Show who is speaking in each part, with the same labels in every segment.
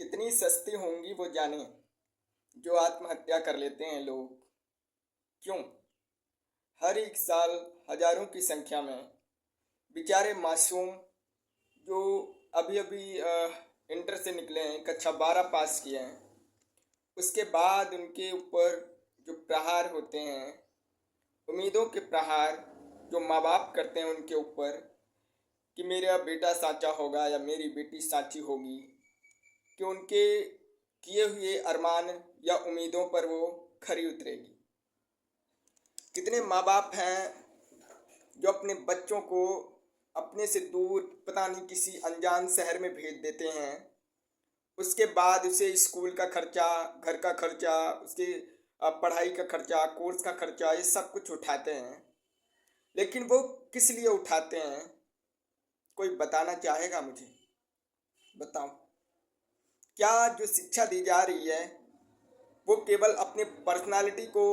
Speaker 1: कितनी सस्ती होंगी वो जाने जो आत्महत्या कर लेते हैं लोग। क्यों? हर एक साल हजारों की संख्या में बेचारे मासूम जो अभी अभी इंटर से निकले हैं, कक्षा 12 पास किए हैं, उसके बाद उनके ऊपर जो प्रहार होते हैं, उम्मीदों के प्रहार जो माँ बाप करते हैं उनके ऊपर कि मेरा बेटा साचा होगा या मेरी बेटी साची होगी, कि उनके किए हुए अरमान या उम्मीदों पर वो खरी उतरेगी। कितने माँ बाप हैं जो अपने बच्चों को अपने से दूर पता नहीं किसी अनजान शहर में भेज देते हैं। उसके बाद उसे स्कूल का खर्चा, घर का खर्चा, उसके पढ़ाई का खर्चा, कोर्स का खर्चा, ये सब कुछ उठाते हैं। लेकिन वो किस लिए उठाते हैं? कोई बताना चाहेगा मुझे? बताओ। क्या जो शिक्षा दी जा रही है वो केवल अपने पर्सनालिटी को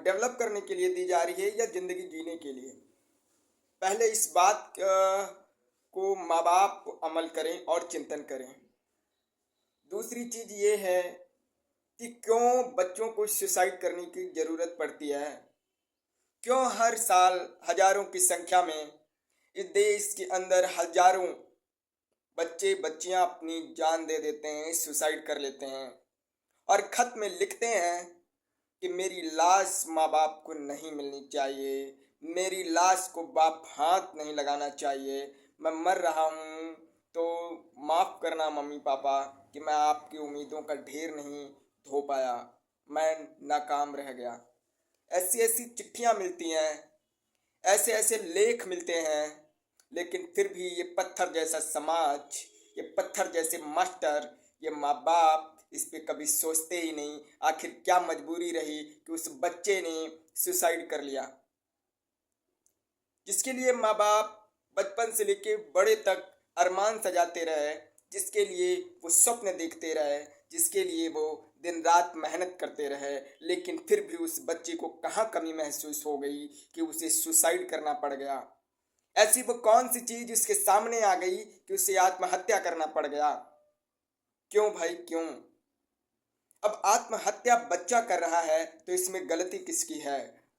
Speaker 1: डेवलप करने के लिए दी जा रही है या ज़िंदगी जीने के लिए? पहले इस बात को माँ बाप अमल करें और चिंतन करें। दूसरी चीज़ ये है कि क्यों बच्चों को सुसाइड करने की ज़रूरत पड़ती है? क्यों हर साल हजारों की संख्या में इस देश के अंदर हजारों बच्चे बच्चियां अपनी जान दे देते हैं, सुसाइड कर लेते हैं और खत में लिखते हैं कि मेरी लाश माँ बाप को नहीं मिलनी चाहिए, मेरी लाश को बाप हाथ नहीं लगाना चाहिए, मैं मर रहा हूँ तो माफ़ करना मम्मी पापा कि मैं आपकी उम्मीदों का ढेर नहीं धो पाया, मैं नाकाम रह गया। ऐसी ऐसी चिट्ठियाँ मिलती हैं, ऐसे ऐसे लेख मिलते हैं, लेकिन फिर भी ये पत्थर जैसा समाज, ये पत्थर जैसे मास्टर, ये माँ बाप इस पे कभी सोचते ही नहीं। आखिर क्या मजबूरी रही कि उस बच्चे ने सुसाइड कर लिया, जिसके लिए माँ बाप बचपन से लेके बड़े तक अरमान सजाते रहे, जिसके लिए वो स्वप्न देखते रहे, जिसके लिए वो दिन रात मेहनत करते रहे, लेकिन फिर भी उस बच्चे को कहाँ कमी महसूस हो गई कि उसे सुसाइड करना पड़ गया। ऐसी वो कौन सी चीज उसके सामने आ गई कि उसे आत्महत्या करना पड़ गया? क्यों भाई क्यों? अब आत्महत्या बच्चा कर रहा है तो इसमें गलती किसकी है?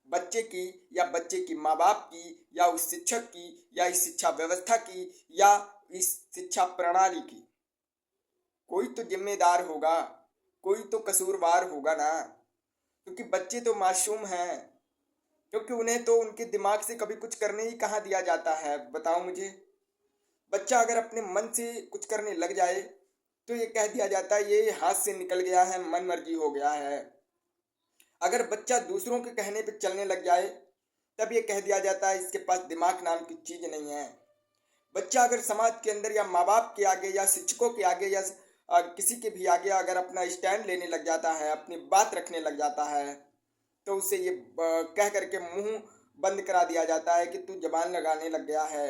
Speaker 1: बच्चे की या बच्चे की माँ बाप की या उस शिक्षक की या इस शिक्षा व्यवस्था की या इस शिक्षा प्रणाली की? कोई तो जिम्मेदार होगा, कोई तो कसूरवार होगा ना, क्योंकि बच्चे तो मासूम हैं, क्योंकि उन्हें तो उनके दिमाग से कभी कुछ करने ही कहाँ दिया जाता है? बताओ मुझे। बच्चा अगर अपने मन से कुछ करने लग जाए तो ये कह दिया जाता है ये हाथ से निकल गया है, मन मर्जी हो गया है। अगर बच्चा दूसरों के कहने पे चलने लग जाए तब ये कह दिया जाता है इसके पास दिमाग नाम की चीज नहीं है। बच्चा अगर समाज के अंदर या माँ बाप के आगे या शिक्षकों के आगे या किसी के भी आगे अगर अपना स्टैंड लेने लग जाता है, अपनी बात रखने लग जाता है, तो उसे ये कह करके मुंह बंद करा दिया जाता है कि तू जबान लगाने लग गया है।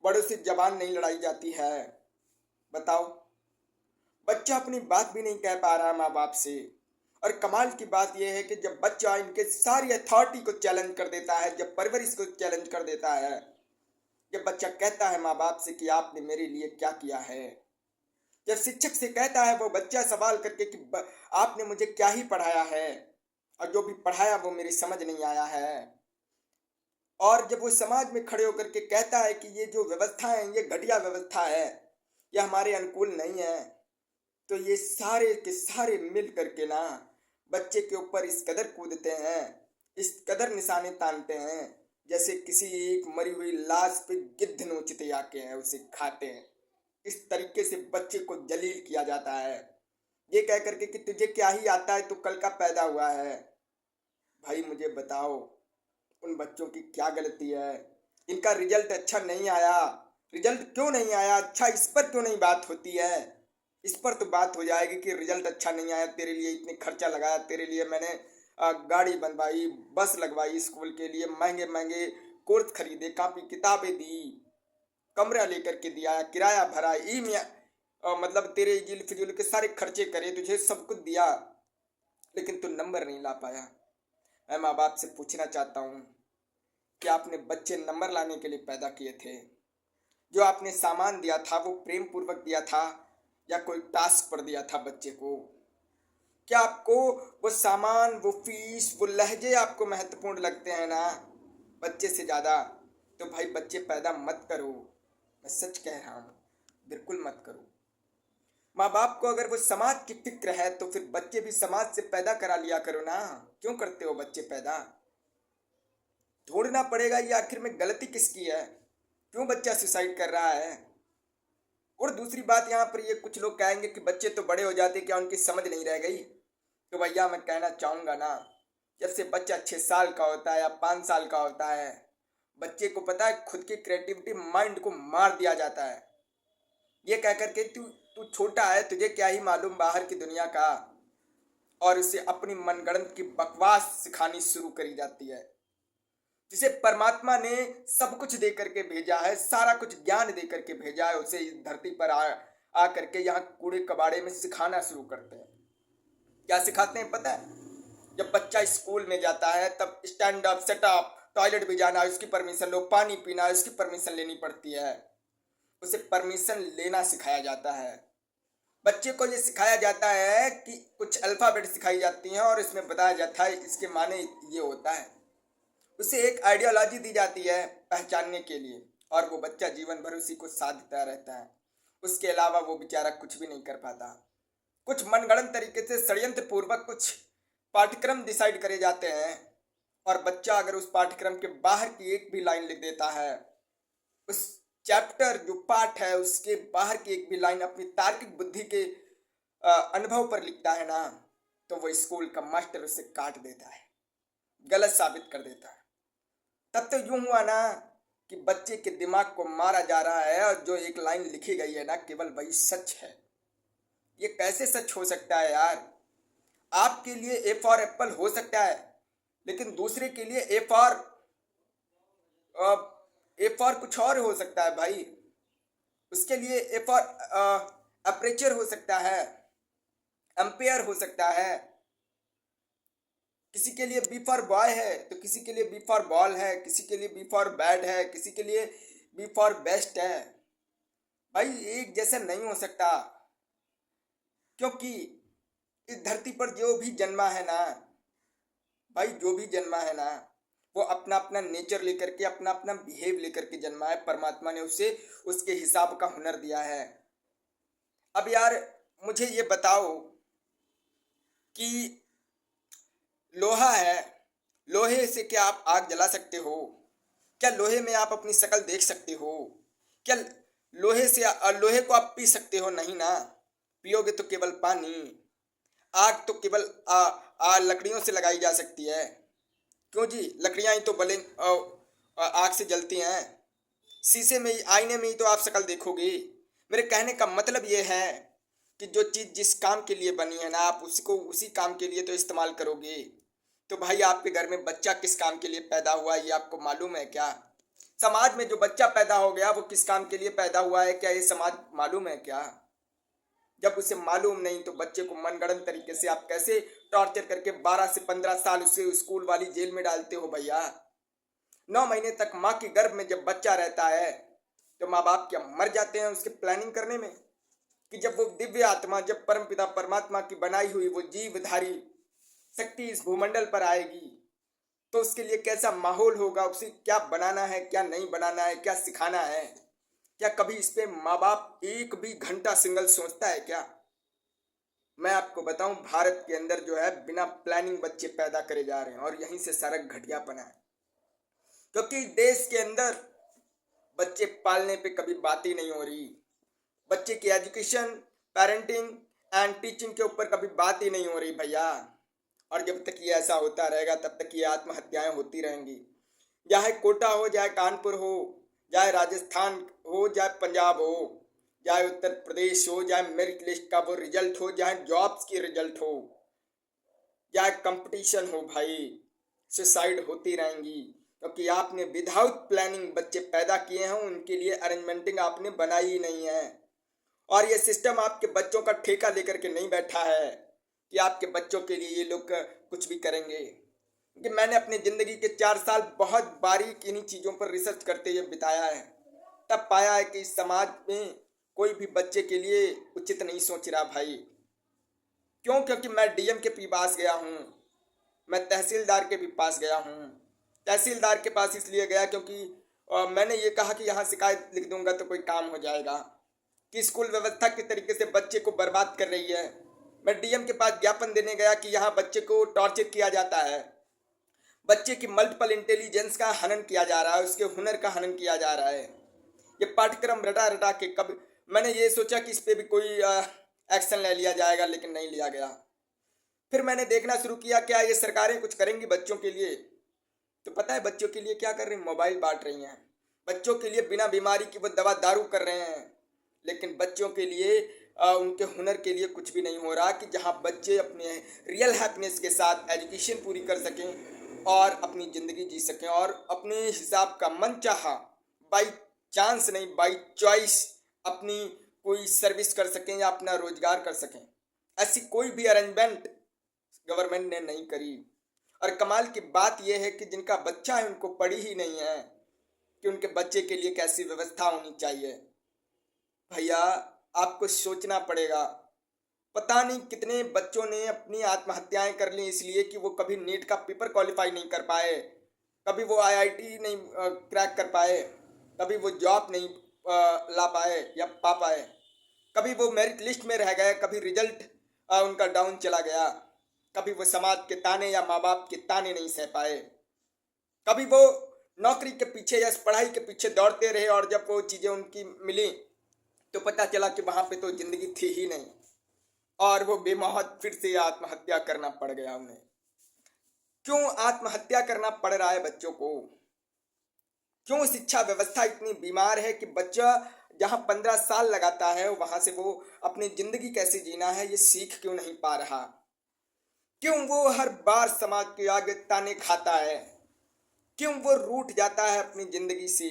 Speaker 1: बड़ों से जबान नहीं लड़ाई जाती है। बताओ। बच्चा अपनी बात भी नहीं कह पा रहा माँ बाप से। और कमाल की बात यह है कि जब बच्चा इनके सारी अथॉरिटी को चैलेंज कर देता है, जब परवरिश को चैलेंज कर देता है, जब बच्चा कहता है माँ बाप से कि आपने मेरे लिए क्या किया है, जब शिक्षक से कहता है वो बच्चा सवाल करके कि आपने मुझे क्या ही पढ़ाया है और जो भी पढ़ाया वो मेरी समझ नहीं आया है, और जब वो समाज में खड़े होकर के कहता है कि ये जो व्यवस्था है ये घटिया व्यवस्था है, ये हमारे अनुकूल नहीं है, तो ये सारे के सारे मिल करके ना बच्चे के ऊपर इस कदर कूदते हैं, इस कदर निशाने तानते हैं, जैसे किसी एक मरी हुई लाश पे गिद्ध नोचते आके हैं उसे खाते हैं। इस तरीके से बच्चे को जलील किया जाता है, ये कह करके कि तुझे क्या ही आता है, तू कल का पैदा हुआ है। भाई मुझे बताओ, उन बच्चों की क्या गलती है? इनका रिजल्ट अच्छा नहीं आया, रिजल्ट क्यों नहीं आया? अच्छा, इस पर क्यों नहीं बात होती है? इस पर तो बात हो जाएगी कि रिजल्ट अच्छा नहीं आया, तेरे लिए इतने खर्चा लगाया, तेरे लिए मैंने गाड़ी बनवाई, बस लगवाई, स्कूल के लिए महंगे महंगे कोर्स खरीदे, कापी किताबें दी, कमरा लेकर के दिया, किराया भरा, ई मतलब तेरे इजिल फिजूल के सारे खर्चे करे, तुझे सब कुछ दिया, लेकिन तू नंबर नहीं ला पाया। मैं माँ बाप से पूछना चाहता हूँ कि आपने बच्चे नंबर लाने के लिए पैदा किए थे? जो आपने सामान दिया था वो प्रेम पूर्वक दिया था या कोई टास्क पर दिया था बच्चे को? क्या आपको वो सामान, वो फीस, वो लहजे आपको महत्वपूर्ण लगते हैं ना बच्चे से ज़्यादा? तो भाई बच्चे पैदा मत करो, मैं सच कह रहा हूँ, बिल्कुल मत करो। माँ बाप को अगर वो समाज की फिक्र है तो फिर बच्चे भी समाज से पैदा करा लिया करो ना। क्यों करते हो बच्चे पैदा? ढूंढना पड़ेगा ये आखिर में गलती किसकी है, क्यों बच्चा सुसाइड कर रहा है। और दूसरी बात यहाँ पर ये कुछ लोग कहेंगे कि बच्चे तो बड़े हो जाते, क्या उनकी समझ नहीं रह गई? तो भैया मैं कहना चाहूँगा ना, जब से बच्चा 6 साल का होता है या 5 साल का होता है, बच्चे को पता है खुद की क्रिएटिविटी माइंड को मार दिया जाता है। ये कह करके तू तू छोटा है, तुझे क्या ही मालूम बाहर की दुनिया का, और उसे अपनी मनगढ़ंत की बकवास सिखानी शुरू करी जाती है। जिसे परमात्मा ने सब कुछ दे करके भेजा है, सारा कुछ ज्ञान दे करके भेजा है, उसे इस धरती पर आ करके यहाँ कूड़े कबाड़े में सिखाना शुरू करते हैं। क्या सिखाते हैं पता है? जब बच्चा स्कूल में जाता है तब stand up, set up, toilet भी जाना है उसकी परमिशन लो, पानी पीना है उसकी परमिशन लेनी पड़ती है। उसे परमिशन लेना सिखाया जाता है। बच्चे को ये सिखाया जाता है कि कुछ अल्फाबेट सिखाई जाती हैं और इसमें बताया जाता है इसके माने ये होता है। उसे एक आइडियोलॉजी दी जाती है पहचानने के लिए, और वो बच्चा जीवन भर उसी को साधता रहता है। उसके अलावा वो बेचारा कुछ भी नहीं कर पाता। कुछ मनगढ़ंत तरीके से षड्यंत्र पूर्वक कुछ पाठ्यक्रम डिसाइड करे जाते हैं, और बच्चा अगर उस पाठ्यक्रम के बाहर की एक भी लाइन लिख देता है, उस चैप्टर जो पाठ है उसके बाहर की एक भी लाइन अपनी तार्किक बुद्धि के अनुभव पर लिखता है ना, तो वो स्कूल का मास्टर उसे काट देता है, गलत साबित कर देता है। तब तो यूं हुआ ना कि बच्चे के दिमाग को मारा जा रहा है, और जो एक लाइन लिखी गई है ना केवल वही सच है। ये कैसे सच हो सकता है यार? आपके लिए ए फॉर एप्पल हो सकता है, लेकिन दूसरे के लिए ए फॉर कुछ और हो सकता है भाई। उसके लिए ए फॉर अपर्चर हो सकता है, एम्पेयर हो सकता है। किसी के लिए बी फॉर बॉय है तो किसी के लिए बी फॉर बॉल है, किसी के लिए बी फॉर बैड है, किसी के लिए बी फॉर बेस्ट है। भाई एक जैसा नहीं हो सकता, क्योंकि इस धरती पर जो भी जन्मा है ना भाई, जो भी जन्मा है ना, वो अपना अपना नेचर लेकर के, अपना अपना बिहेव लेकर के जन्मा है। परमात्मा ने उसे उसके हिसाब का हुनर दिया है। अब यार मुझे ये बताओ कि लोहा है, लोहे से क्या आप आग जला सकते हो? क्या लोहे में आप अपनी शक्ल देख सकते हो? क्या लोहे को आप पी सकते हो? नहीं ना, पियोगे तो केवल पानी। आग तो केवल लकड़ियों से लगाई जा सकती है। क्यों जी, लकड़ियां ही तो आग से जलती हैं। शीशे में ही, आईने में ही तो आप शक्ल देखोगे। मेरे कहने का मतलब ये है कि जो चीज़ जिस काम के लिए बनी है ना, आप उसको उसी काम के लिए तो इस्तेमाल करोगे। तो भाई आपके घर में बच्चा किस काम के लिए पैदा हुआ ये आपको मालूम है क्या? समाज में जो बच्चा पैदा हो गया वो किस काम के लिए पैदा हुआ है, क्या ये समाज मालूम है क्या? जब उसे मालूम नहीं तो बच्चे को मनगढ़ंत तरीके से आप कैसे टॉर्चर करके 12 से 15 साल उसे स्कूल वाली जेल में डालते हो भैया? 9 महीने तक माँ के गर्भ में जब बच्चा रहता है तो माँ बाप क्या मर जाते हैं उसके प्लानिंग करने में, कि जब वो दिव्य आत्मा, जब परमपिता परमात्मा की बनाई हुई वो जीवधारी शक्ति इस भूमंडल पर आएगी तो उसके लिए कैसा माहौल होगा, उसे क्या बनाना है, क्या नहीं बनाना है, क्या सिखाना है? क्या कभी इस पे माँ बाप एक भी घंटा सिंगल सोचता है क्या? मैं आपको बताऊं, भारत के अंदर जो है बिना प्लानिंग बच्चे पैदा करे जा रहे हैं, और यहीं से सारा घटियापना है। क्योंकि देश के अंदर बच्चे पालने पे कभी बात ही नहीं हो रही। बच्चे की एजुकेशन, पेरेंटिंग एंड टीचिंग के ऊपर कभी बात ही नहीं हो रही भैया। और जब तक ये ऐसा होता रहेगा तब तक ये आत्महत्याएं होती रहेंगी। चाहे कोटा हो, चाहे कानपुर हो, चाहे राजस्थान हो, चाहे पंजाब हो, चाहे उत्तर प्रदेश हो, चाहे मेरिट लिस्ट का वो रिजल्ट हो, चाहे जॉब्स की रिजल्ट हो, चाहे कंपटीशन हो, भाई सुसाइड होती रहेंगी। क्योंकि आपने विदाउट प्लानिंग बच्चे पैदा किए हैं, उनके लिए अरेंजमेंटिंग आपने बनाई ही नहीं है। और ये सिस्टम आपके बच्चों का ठेका लेकर के नहीं बैठा है कि आपके बच्चों के लिए ये लोग कुछ भी करेंगे। कि मैंने अपनी ज़िंदगी के 4 साल बहुत बारीक इन्हीं चीज़ों पर रिसर्च करते हुए बिताया है, तब पाया है कि इस समाज में कोई भी बच्चे के लिए उचित नहीं सोच रहा भाई। क्यों? क्योंकि मैं डीएम के भी पास गया हूँ, मैं तहसीलदार के भी पास गया हूँ। तहसीलदार के पास इसलिए गया क्योंकि मैंने ये कहा कि यहाँ शिकायत लिख दूंगा तो कोई काम हो जाएगा कि स्कूल व्यवस्था किस तरीके से बच्चे को बर्बाद कर रही है। मैं डीएम के पास ज्ञापन देने गया कि यहाँ बच्चे को टॉर्चर किया जाता है, बच्चे की मल्टीपल इंटेलिजेंस का हनन किया जा रहा है, उसके हुनर का हनन किया जा रहा है। ये पाठ्यक्रम रटा रटा के कब मैंने ये सोचा कि इस पे भी कोई एक्शन ले लिया जाएगा, लेकिन नहीं लिया गया। फिर मैंने देखना शुरू किया क्या ये सरकारें कुछ करेंगी बच्चों के लिए। तो पता है बच्चों के लिए क्या कर रही हैं? मोबाइल बांट रही हैं। बच्चों के लिए बिना बीमारी की वो दवा दारू कर रहे हैं, लेकिन बच्चों के लिए उनके हुनर के लिए कुछ भी नहीं हो रहा कि जहां बच्चे अपने रियल हैप्पीनेस के साथ एजुकेशन पूरी कर सकें और अपनी ज़िंदगी जी सकें और अपने हिसाब का मन चाहा, बाई चांस नहीं बाई चॉइस, अपनी कोई सर्विस कर सकें या अपना रोजगार कर सकें। ऐसी कोई भी अरेंजमेंट गवर्नमेंट ने नहीं करी। और कमाल की बात यह है कि जिनका बच्चा है उनको पड़ी ही नहीं है कि उनके बच्चे के लिए कैसी व्यवस्था होनी चाहिए। भैया आपको सोचना पड़ेगा। पता नहीं कितने बच्चों ने अपनी आत्महत्याएं कर ली इसलिए कि वो कभी नीट का पेपर क्वालिफाई नहीं कर पाए, कभी वो आईआईटी नहीं क्रैक कर पाए, कभी वो जॉब नहीं ला पाए या पा पाए, कभी वो मेरिट लिस्ट में रह गए, कभी रिजल्ट उनका डाउन चला गया, कभी वो समाज के ताने या माँ बाप के ताने नहीं सह पाए, कभी वो नौकरी के पीछे या पढ़ाई के पीछे दौड़ते रहे और जब वो चीज़ें उनकी मिली तो पता चला कि वहाँ पे तो जिंदगी थी ही नहीं और वो बेमौत फिर से आत्महत्या करना पड़ गया उन्हें। क्यों आत्महत्या करना पड़ रहा है बच्चों को? क्यों शिक्षा व्यवस्था इतनी बीमार है कि बच्चा जहाँ 15 साल लगाता है वहाँ से वो अपनी जिंदगी कैसे जीना है ये सीख क्यों नहीं पा रहा? क्यों वो हर बार समाज के आगे ताने खाता है? क्यों वो रूठ जाता है अपनी जिंदगी से?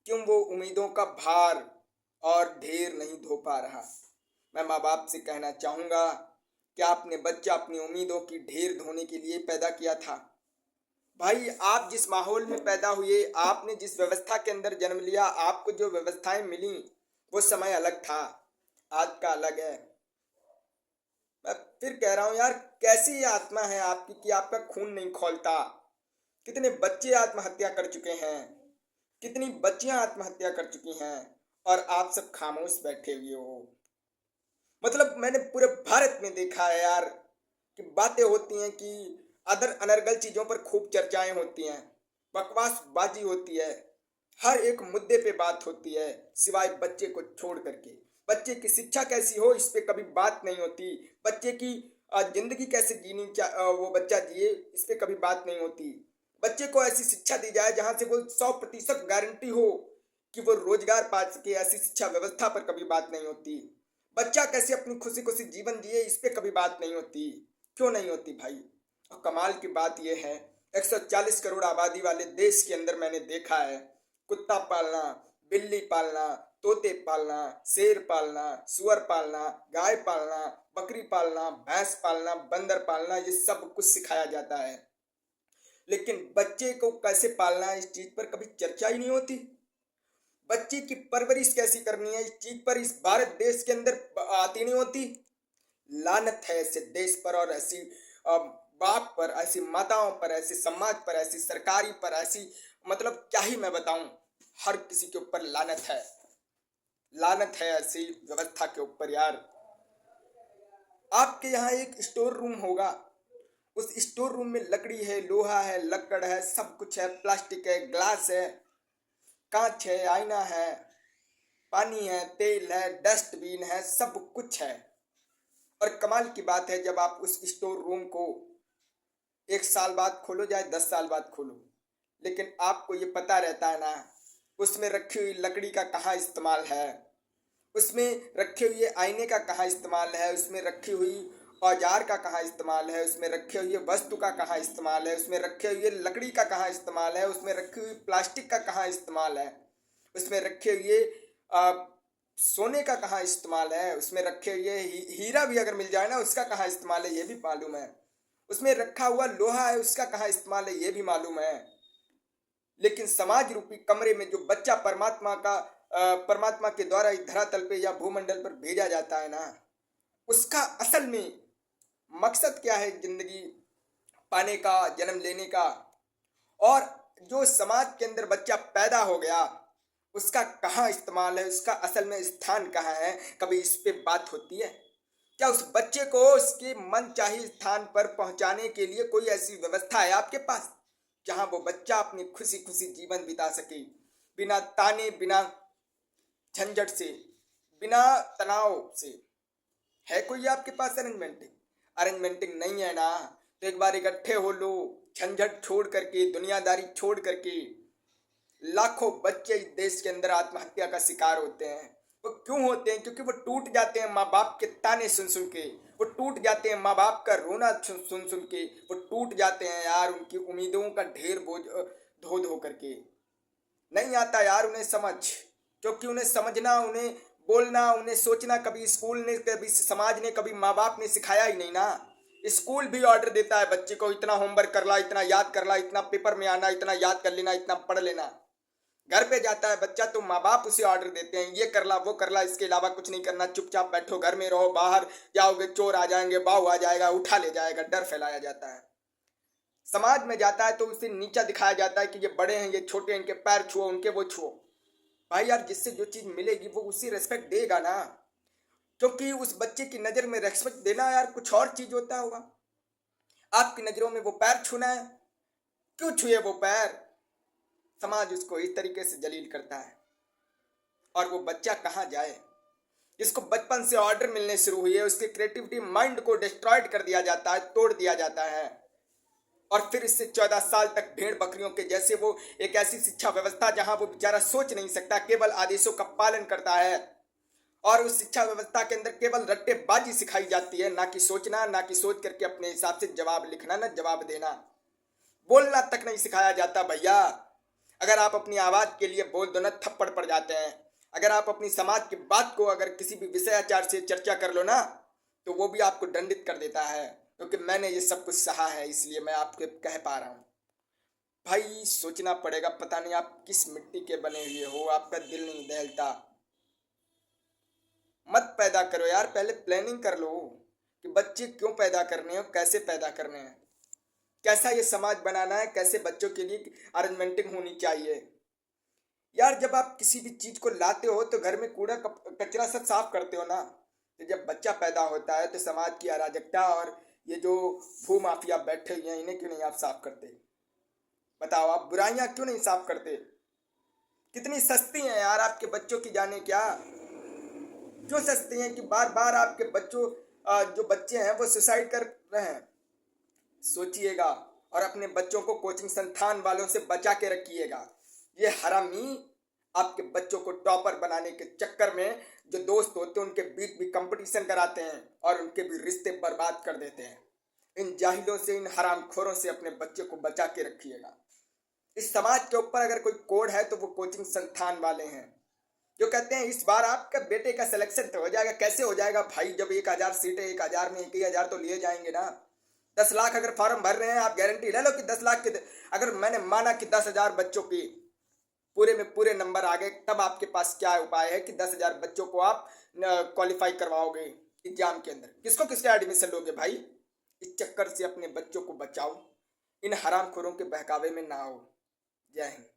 Speaker 1: क्यों वो उम्मीदों का भार और ढेर नहीं धो पा रहा? मैं माँ बाप से कहना चाहूँगा कि आपने बच्चा अपनी उम्मीदों की ढेर धोने के लिए पैदा किया था। भाई आप जिस माहौल में पैदा हुए, आपने जिस व्यवस्था के अंदर जन्म लिया, आपको जो व्यवस्थाएं मिली वो समय अलग था, आज का अलग है। मैं फिर कह रहा हूँ यार, कैसी ये आत्मा है आपकी कि आपका खून नहीं खौलता? कितने बच्चे आत्महत्या कर चुके हैं, कितनी बच्चियां आत्महत्या कर चुकी हैं और आप सब खामोश बैठे हुए हो। मतलब मैंने पूरे भारत में देखा है यार कि बातें होती हैं कि अदर अनर्गल चीज़ों पर खूब चर्चाएं होती हैं, बकवास बाजी होती है, हर एक मुद्दे पे बात होती है सिवाय बच्चे को छोड़ करके। बच्चे की शिक्षा कैसी हो इस पे कभी बात नहीं होती, बच्चे की जिंदगी कैसे जीनी वो बच्चा जिए इस पे कभी बात नहीं होती। बच्चे को ऐसी शिक्षा दी जाए जहाँ से वो 100% गारंटी हो कि वो रोजगार पा सके, ऐसी शिक्षा व्यवस्था पर कभी बात नहीं होती। बच्चा कैसे अपनी खुशी खुशी जीवन जिए इस पे कभी बात नहीं होती। क्यों नहीं होती भाई? और कमाल की बात यह है 140 करोड़ आबादी वाले देश के अंदर मैंने देखा है कुत्ता पालना, बिल्ली पालना, तोते पालना, शेर पालना, सुअर पालना, गाय पालना, बकरी पालना, भैंस पालना, बंदर पालना, ये सब कुछ सिखाया जाता है। लेकिन बच्चे को कैसे पालना है इस चीज पर कभी चर्चा ही नहीं होती। बच्चे की परवरिश कैसी करनी है इस चीज पर इस भारत देश के अंदर आती नहीं होती। लानत है ऐसे देश पर और ऐसी बाप पर, ऐसी माताओं पर, ऐसे समाज पर, ऐसी सरकारी पर, ऐसी मतलब क्या ही मैं बताऊं, हर किसी के ऊपर लानत है, लानत है ऐसी व्यवस्था के ऊपर। यार आपके यहाँ एक स्टोर रूम होगा, उस स्टोर रूम में लकड़ी है, लोहा है, लकड़ है, सब कुछ है, प्लास्टिक है, ग्लास है, कांच है, आईना है, पानी है, तेल है, डस्टबिन है, सब कुछ है। और कमाल की बात है जब आप उस स्टोर रूम को 1 साल बाद खोलो चाहे 10 साल बाद खोलो, लेकिन आपको ये पता रहता है ना उसमें रखी हुई लकड़ी का कहाँ इस्तेमाल है, उसमें रखे हुए आईने का कहाँ इस्तेमाल है, उसमें रखी हुई औजार का कहाँ इस्तेमाल है, उसमें रखे हुए वस्तु का कहाँ इस्तेमाल है, उसमें रखे हुए लकड़ी का कहाँ इस्तेमाल है, उसमें रखी हुई प्लास्टिक का कहाँ इस्तेमाल है, उसमें रखे हुए सोने का कहाँ इस्तेमाल है, उसमें रखे हुए हीरा भी अगर मिल जाए ना उसका कहाँ इस्तेमाल है ये भी मालूम है, उसमें रखा हुआ लोहा है उसका कहाँ इस्तेमाल है ये भी मालूम है। लेकिन समाज रूपी कमरे में जो बच्चा परमात्मा का परमात्मा के द्वारा इस धरातल पे या भूमंडल पर भेजा जाता है ना, उसका असल में मकसद क्या है जिंदगी पाने का, जन्म लेने का। और जो समाज के अंदर बच्चा पैदा हो गया उसका कहाँ इस्तेमाल है, उसका असल में स्थान कहाँ है, कभी इस पे बात होती है? क्या उस बच्चे को उसके मनचाही स्थान पर पहुंचाने के लिए कोई ऐसी व्यवस्था है आपके पास जहां वो बच्चा अपनी खुशी खुशी जीवन बिता सके, बिना ताने, बिना झंझट से, बिना तनाव से? है कोई आपके पास अरेंजमेंटिंग? अरेंजमेंटिंग नहीं है ना, तो एक बार इकट्ठे हो लो, झंझट छोड़ करके, दुनियादारी छोड़ करके। लाखों बच्चे इस देश के अंदर आत्महत्या का शिकार होते हैं। वो क्यों होते हैं? क्योंकि वो टूट जाते हैं माँ बाप के ताने सुन सुन के, वो टूट जाते हैं माँ बाप का रोना सुन सुन सुन के, वो टूट जाते हैं यार उनकी उम्मीदों का ढेर बोझ धो धो करके। नहीं आता यार उन्हें समझ, क्योंकि उन्हें समझना, उन्हें बोलना, उन्हें सोचना कभी स्कूल ने, कभी समाज ने, कभी माँ बाप ने सिखाया ही नहीं ना। स्कूल भी ऑर्डर देता है बच्चे को, इतना होमवर्क कर ला, इतना याद कर ला, इतना पेपर में आना, इतना याद कर लेना, इतना पढ़ लेना। घर पे जाता है बच्चा तो माँ बाप उसे ऑर्डर देते हैं, ये कर ला, वो कर ला, इसके अलावा कुछ नहीं करना, चुपचाप बैठो, घर में रहो, बाहर जाओगे चोर आ जाएंगे, बाहु आ जाएगा, उठा ले जाएगा, डर फैलाया जाता है। समाज में जाता है तो उसे नीचा दिखाया जाता है कि ये बड़े हैं, ये छोटे हैं, इनके पैर छुओ, उनके वो छुओ। भाई यार, जिससे जो चीज मिलेगी वो उसी रेस्पेक्ट देगा ना, क्योंकि उस बच्चे की नजर में रेस्पेक्ट देना यार कुछ और चीज होता होगा। आपकी नजरों में वो पैर छूना है, क्यों छुए वो पैर? समाज उसको इस तरीके से जलील करता है और वो बच्चा कहाँ जाए? इसको बचपन से ऑर्डर मिलने शुरू हुई है, उसके क्रिएटिविटी माइंड को डिस्ट्रॉयड कर दिया जाता है, तोड़ दिया जाता है। और फिर इससे 14 साल तक भेड़ बकरियों के जैसे वो एक ऐसी शिक्षा व्यवस्था जहां वो बेचारा सोच नहीं सकता, केवल आदेशों का पालन करता है। और उस शिक्षा व्यवस्था के अंदर केवल रट्टेबाजी सिखाई जाती है, ना कि सोचना, ना कि सोच करके अपने हिसाब से जवाब लिखना, ना जवाब देना। बोलना तक नहीं सिखाया जाता भैया। अगर आप अपनी आवाज के लिए बोल दो ना, थप्पड़ पड़ जाते हैं। अगर आप अपनी समाज की बात को अगर किसी भी विषयाचार से चर्चा कर लो ना, तो वो भी आपको दंडित कर देता है। क्योंकि मैंने ये सब कुछ सहा है, इसलिए मैं आपको कह पा रहा हूँ। भाई सोचना पड़ेगा, पता नहीं आप किस मिट्टी के बने हुए हो, आपका दिल नहीं दहलता। मत पैदा करो यार, पहले प्लानिंग कर लो कि बच्चे क्यों पैदा करने हैं, कैसे पैदा करने हैं, कैसा ये समाज बनाना है, कैसे बच्चों के लिए अरेंजमेंटिंग होनी चाहिए। यार जब आप किसी भी चीज को लाते हो तो घर में कूड़ा कचरा सब साफ करते हो ना। तो जब बच्चा पैदा होता है तो समाज की अराजकता और ये जो भू माफिया बैठे हुए हैं, इन्हें क्यों नहीं आप साफ करते? बताओ, आप बुराइयां क्यों नहीं साफ करते? कितनी सस्ती हैं यार आपके बच्चों की जाने क्या। क्यों सस्ती हैं कि बार बार आपके बच्चों जो बच्चे हैं वो सुसाइड कर रहे हैं? सोचिएगा और अपने बच्चों को कोचिंग संस्थान वालों से बचा के रखिएगा। ये हरामी आपके बच्चों को टॉपर बनाने के चक्कर में जो दोस्त होते हैं उनके बीच भी कंपटीशन कराते हैं और उनके भी रिश्ते बर्बाद कर देते हैं। इन जाहिलों से, इन हरामखोरों से अपने बच्चे को बचा के रखिएगा। इस समाज के ऊपर अगर कोई कोड है तो वो कोचिंग संस्थान वाले हैं, जो कहते हैं इस बार आपका बेटे का सिलेक्शन तो हो जाएगा। कैसे हो जाएगा भाई? जब 1000 सीटें, 1000 में 1000 तो लिए जाएंगे ना। 10 लाख अगर फॉर्म भर रहे हैं, आप गारंटी ले लो कि 10 लाख के, अगर मैंने माना कि 10,000 बच्चों की पूरे में पूरे नंबर आ गए, तब आपके पास क्या उपाय है कि 10,000 बच्चों को आप क्वालिफाई करवाओगे एग्जाम के अंदर? किसको किसके एडमिशन लोगे भाई? इस चक्कर से अपने बच्चों को बचाओ, इन हरामखोरों के बहकावे में ना हो। जय हिंद।